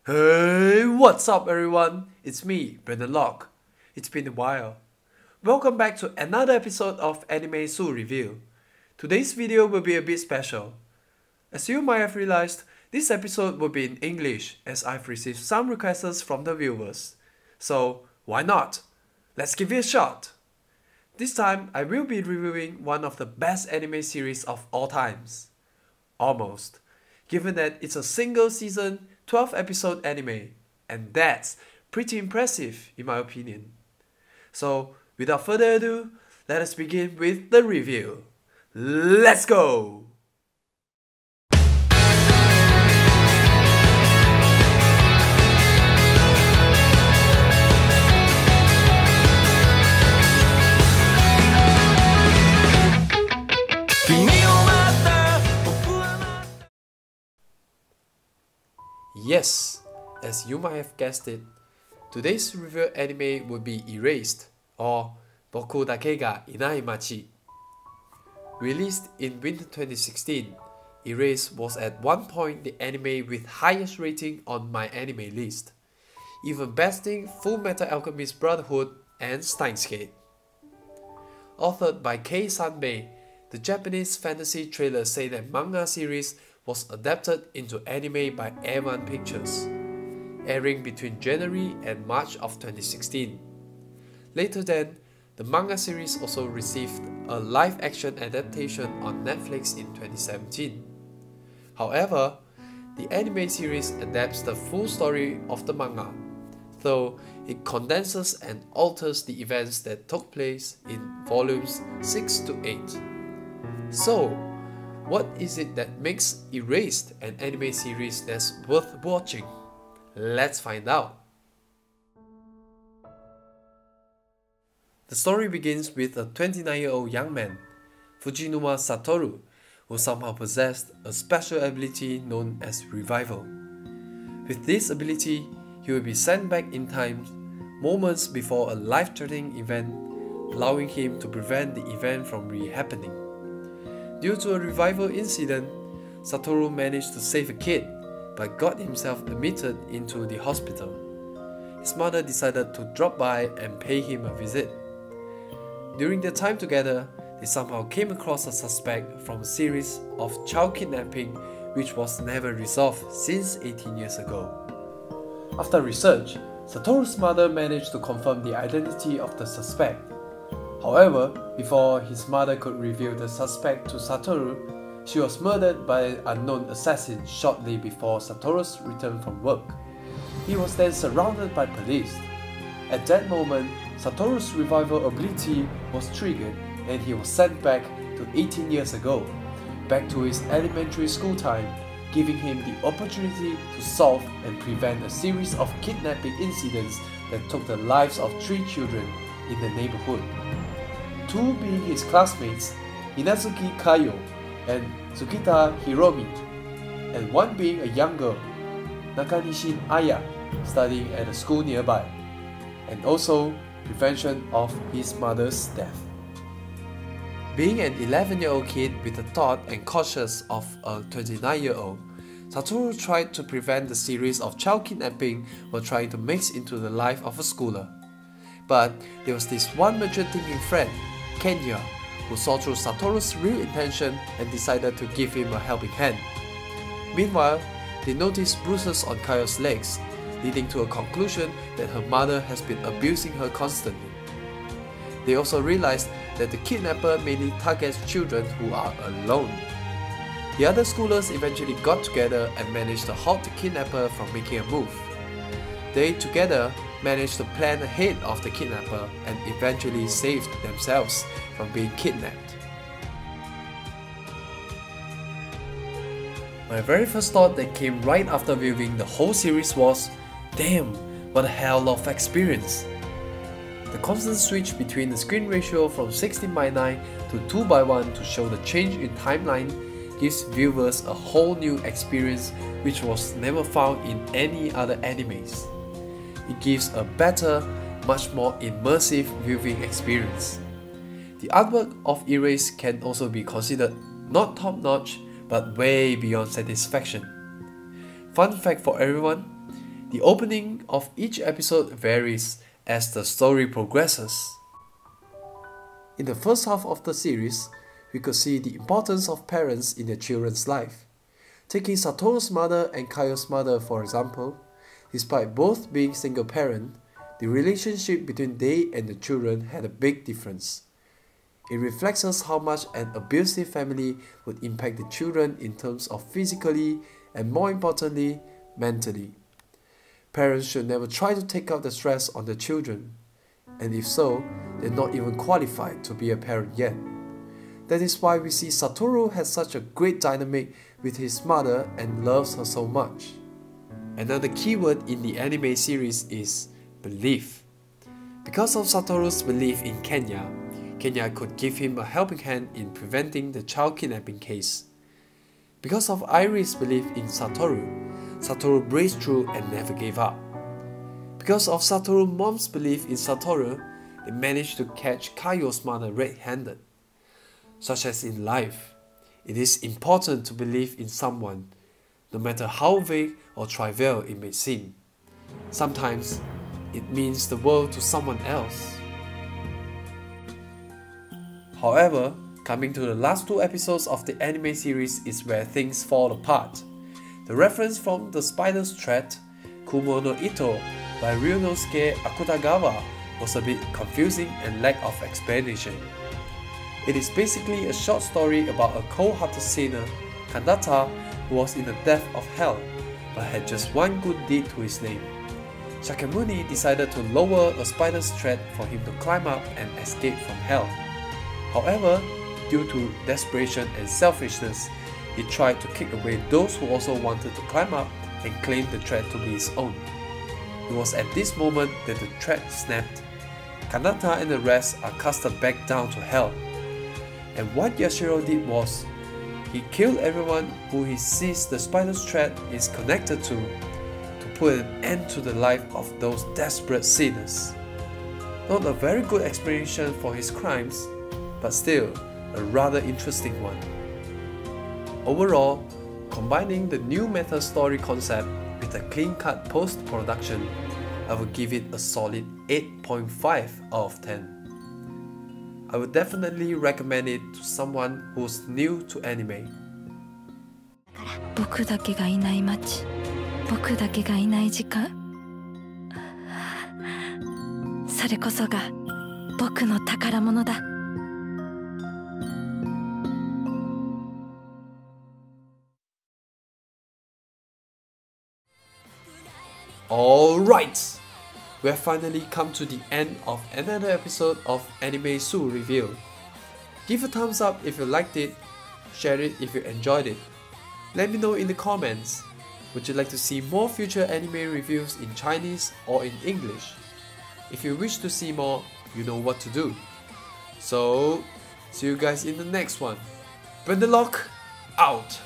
Hey, what's up everyone? It's me, Brendan Locke. It's been a while. Welcome back to another episode of Anime Su Review. Today's video will be a bit special. As you might have realized, this episode will be in English as I've received some requests from the viewers. So, why not? Let's give it a shot! This time, I will be reviewing one of the best anime series of all times. Almost. Given that it's a single season, 12 episode anime, and that's pretty impressive in my opinion. So, without further ado, let us begin with the review. Let's go! Yes, as you might have guessed it, today's review anime will be Erased, or Boku Dake ga Inai Machi. Released in winter 2016, Erased was at one point the anime with highest rating on my anime list, even besting Full Metal Alchemist Brotherhood and Steins Gate. Authored by Kei Sanbei, the Japanese fantasy trailer say that manga series was adapted into anime by A1 Pictures, airing between January and March of 2016. Later then, the manga series also received a live-action adaptation on Netflix in 2017. However, the anime series adapts the full story of the manga, though it condenses and alters the events that took place in volumes 6 to 8. So, what is it that makes Erased an anime series that's worth watching? Let's find out. The story begins with a 29-year-old young man, Fujinuma Satoru, who somehow possessed a special ability known as Revival. With this ability, he will be sent back in time, moments before a life-threatening event, allowing him to prevent the event from re-happening. Due to a revival incident, Satoru managed to save a kid, but got himself admitted into the hospital. His mother decided to drop by and pay him a visit. During their time together, they somehow came across a suspect from a series of child kidnapping which was never resolved since 18 years ago. After research, Satoru's mother managed to confirm the identity of the suspect. However, before his mother could reveal the suspect to Satoru, she was murdered by an unknown assassin shortly before Satoru's return from work. He was then surrounded by police. At that moment, Satoru's revival ability was triggered and he was sent back to 18 years ago, back to his elementary school time, giving him the opportunity to solve and prevent a series of kidnapping incidents that took the lives of 3 children in the neighborhood. 2 being his classmates, Inazuki Kayo and Tsukita Hiromi, and 1 being a young girl, Nakanishin Aya, studying at a school nearby, and also prevention of his mother's death. Being an 11-year-old kid with the thought and cautious of a 29-year-old, Satoru tried to prevent the series of child kidnapping while trying to mix into the life of a schooler. But there was this one mature thinking friend, Kenya, who saw through Satoru's real intention and decided to give him a helping hand. Meanwhile, they noticed bruises on Kayo's legs, leading to a conclusion that her mother has been abusing her constantly. They also realized that the kidnapper mainly targets children who are alone. The other schoolers eventually got together and managed to halt the kidnapper from making a move. They together managed to plan ahead of the kidnapper and eventually saved themselves from being kidnapped. My very first thought that came right after viewing the whole series was, damn, what a hell of experience. The constant switch between the screen ratio from 16:9 to 2:1 to show the change in timeline gives viewers a whole new experience which was never found in any other animes. It gives a better, much more immersive viewing experience. The artwork of Erased can also be considered not top-notch but way beyond satisfaction. Fun fact for everyone, The opening of each episode varies as the story progresses. In the first half of the series, we could see the importance of parents in their children's life. Taking Satoru's mother and Kayo's mother for example, despite both being single parent, the relationship between they and the children had a big difference. It reflects us how much an abusive family would impact the children in terms of physically and, more importantly, mentally. Parents should never try to take out the stress on their children, and if so, they're not even qualified to be a parent yet. That is why we see Satoru has such a great dynamic with his mother and loves her so much. Another keyword in the anime series is belief. Because of Satoru's belief in Kenya, Kenya could give him a helping hand in preventing the child kidnapping case. Because of Iris' belief in Satoru, Satoru braced through and never gave up. Because of Satoru's mom's belief in Satoru, they managed to catch Kayo's mother red-handed. Such as in life, it is important to believe in someone, no matter how vague or trivial it may seem. Sometimes, it means the world to someone else. However, coming to the last 2 episodes of the anime series is where things fall apart. The reference from The Spider's Thread, Kumo no Ito by Ryunosuke Akutagawa was a bit confusing and lack of explanation. It is basically a short story about a cold-hearted sinner, Kanata, who was in the depth of hell, but had just one good deed to his name. Shakyamuni decided to lower a spider's thread for him to climb up and escape from hell. However, due to desperation and selfishness, he tried to kick away those who also wanted to climb up and claim the thread to be his own. It was at this moment that the thread snapped. Kanata and the rest are casted back down to hell. And what Yashiro did was, he killed everyone who he sees the spider's thread is connected to put an end to the life of those desperate sinners. Not a very good explanation for his crimes, but still a rather interesting one. Overall, combining the new meta story concept with a clean-cut post-production, I would give it a solid 8.5 out of 10. I would definitely recommend it to someone who's new to anime. 僕だけがいない街、僕だけがいない時間、それこそが僕の宝物だ。Alright! We have finally come to the end of another episode of Anime Su Review. Give a thumbs up if you liked it, share it if you enjoyed it. Let me know in the comments, would you like to see more future anime reviews in Chinese or in English? If you wish to see more, you know what to do. So, see you guys in the next one. Bendelock out!